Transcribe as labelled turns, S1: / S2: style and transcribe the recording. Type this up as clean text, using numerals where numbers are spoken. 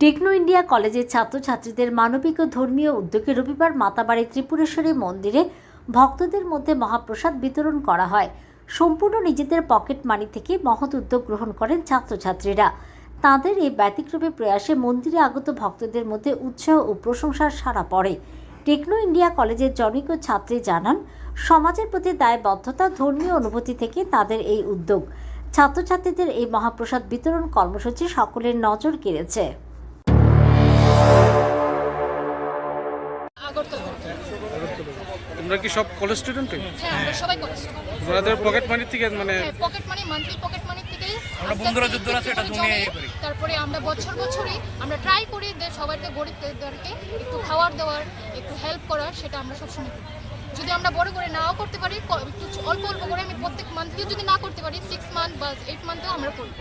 S1: Techno India কলেজের ছাত্রছাত্রীদের মানবিক ও ধর্মীয় উদ্যোগে রবিবার মাতাবাড়ি ত্রিপুরেশ্বরী মন্দিরে ভক্তদের মধ্যে মহাপ্রসাদ বিতরণ করা হয়। সম্পূর্ণ নিজেদের পকেট মানি থেকে মহৎ উদ্যোগ গ্রহণ করেন ছাত্রছাত্রীরা। তাদের এই ব্যতিক্রমী প্রয়াসে মন্দিরে আগত ভক্তদের মধ্যে উৎসাহ ও প্রশংসার সাড়া পড়ে। টেকনো ইন্ডিয়া কলেজের জনৈক ছাত্রী জানান, সমাজের প্রতি দায়বদ্ধতা, ধর্মীয় অনুভূতি থেকে তাদের এই উদ্যোগ। ছাত্রছাত্রীদের এই মহাপ্রসাদ বিতরণ কর্মসূচি সকলের নজর কেড়েছে।
S2: তোমরা কি সব কলেজ স্টুডেন্ট?
S3: হ্যাঁ, আমরা সবাই কলেজ স্টুডেন্ট।
S2: তোমাদের পকেট মানি থেকে মানে
S3: pocket money, monthly pocket money থেকেই
S4: আমরা বন্ধুরা যুদ্ধরা সেটা জমিয়ে করি।
S3: তারপরে আমরা বছরই আমরা ট্রাই করি যে সবাইকে গরিবদেরকে একটু খাওয়ার দেওয়ার, একটু হেল্প করার, সেটা আমরা সবসময় করি। যদি আমরা বড় করে নাও করতে পারি, একটু অল্প অল্প করে আমি প্রত্যেক মান্থলি যদি না করতে পারি 6 মান্থ বা 8 মান্থেও আমরা করি।